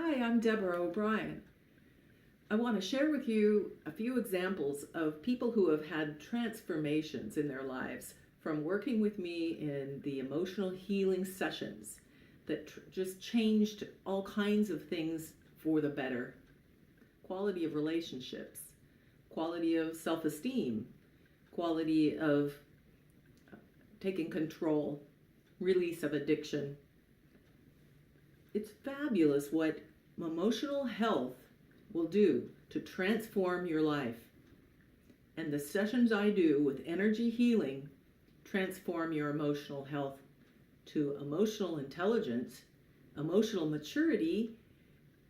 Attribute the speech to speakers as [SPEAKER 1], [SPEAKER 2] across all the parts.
[SPEAKER 1] Hi, I'm Deborah O'Brien. I want to share with you a few examples of people who have had transformations in their lives from working with me in the emotional healing sessions that just changed all kinds of things for the better. Quality of relationships, quality of self-esteem, quality of taking control, release of addiction. It's fabulous what emotional health will do to transform your life. And the sessions I do with energy healing transform your emotional health to emotional intelligence, emotional maturity,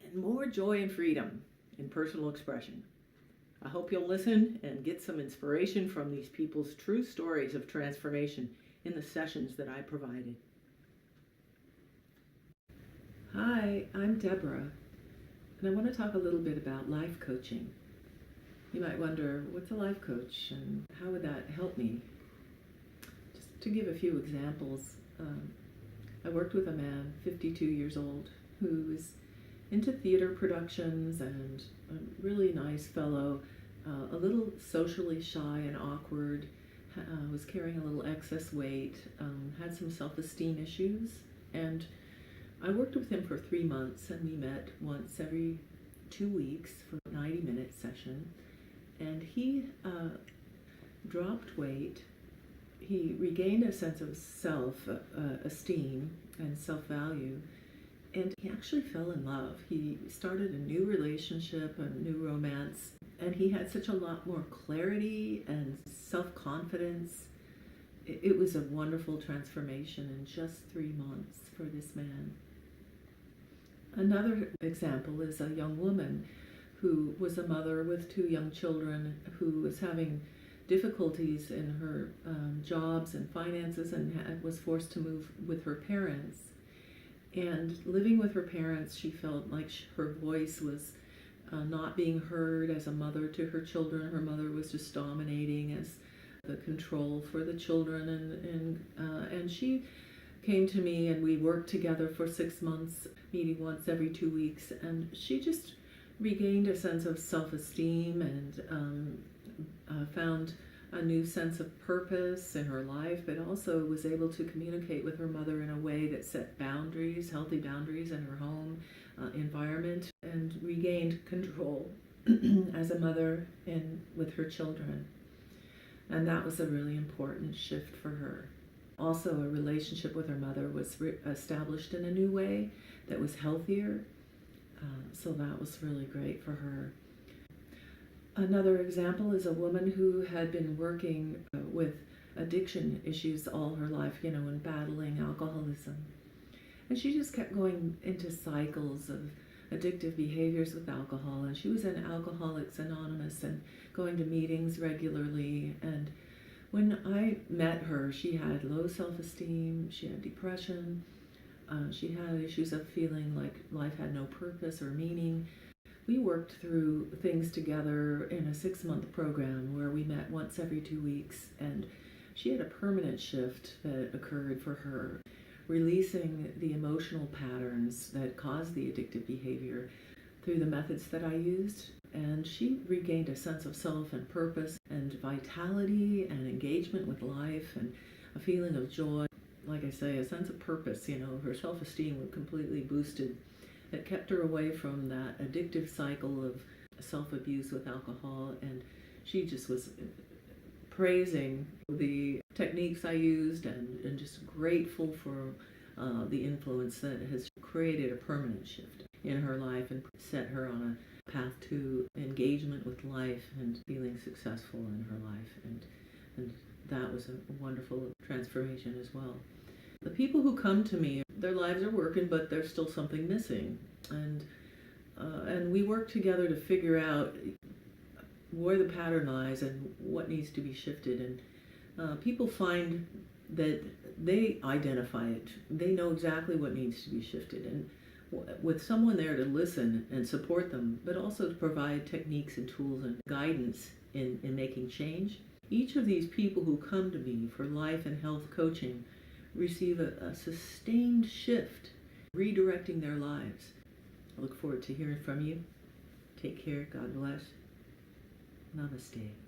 [SPEAKER 1] and more joy and freedom in personal expression. I hope you'll listen and get some inspiration from these people's true stories of transformation in the sessions that I provided. Hi, I'm Deborah, and I want to talk a little bit about life coaching. You might wonder, what's a life coach and how would that help me? Just to give a few examples, I worked with a man, 52 years old, who is into theater productions and a really nice fellow, a little socially shy and awkward, was carrying a little excess weight, had some self-esteem issues, and I worked with him for 3 months, and we met once every 2 weeks for a 90-minute session. And he dropped weight. He regained a sense of self-esteem and self-value, and he actually fell in love. He started a new relationship, a new romance, and he had such a lot more clarity and self-confidence. It was a wonderful transformation in just 3 months for this man. Another example is a young woman who was a mother with 2 young children who was having difficulties in her jobs and finances and was forced to move with her parents. And living with her parents, she felt like her voice was not being heard as a mother to her children. Her mother was just dominating as the control for the children, and she came to me and we worked together for 6 months, meeting once every 2 weeks, and she just regained a sense of self-esteem and found a new sense of purpose in her life, but also was able to communicate with her mother in a way that set boundaries, healthy boundaries in her home environment, and regained control as a mother and with her children. And that was a really important shift for her. Also, a relationship with her mother was established in a new way that was healthier, so that was really great for her. Another example is a woman who had been working with addiction issues all her life, and battling alcoholism. And she just kept going into cycles of addictive behaviors with alcohol, and she was in Alcoholics Anonymous and going to meetings regularly. And when I met her, she had low self-esteem, she had depression, she had issues of feeling like life had no purpose or meaning. We worked through things together in a 6-month program where we met once every 2 weeks, and she had a permanent shift that occurred for her, releasing the emotional patterns that caused the addictive behavior through the methods that I used. And she regained a sense of self and purpose and vitality and engagement with life and a feeling of joy. Like I say, a sense of purpose. Her self-esteem was completely boosted. It kept her away from that addictive cycle of self-abuse with alcohol, and she just was praising the techniques I used and just grateful for the influence that has created a permanent shift in her life and set her on a path to engagement with life and feeling successful in her life. And that was a wonderful transformation as well. The people who come to me, their lives are working, but there's still something missing. And we work together to figure out where the pattern lies and what needs to be shifted. And people find that they identify it. They know exactly what needs to be shifted. And with someone there to listen and support them, but also to provide techniques and tools and guidance in making change, each of these people who come to me for life and health coaching receive a sustained shift, redirecting their lives. I look forward to hearing from you. Take care. God bless. Namaste.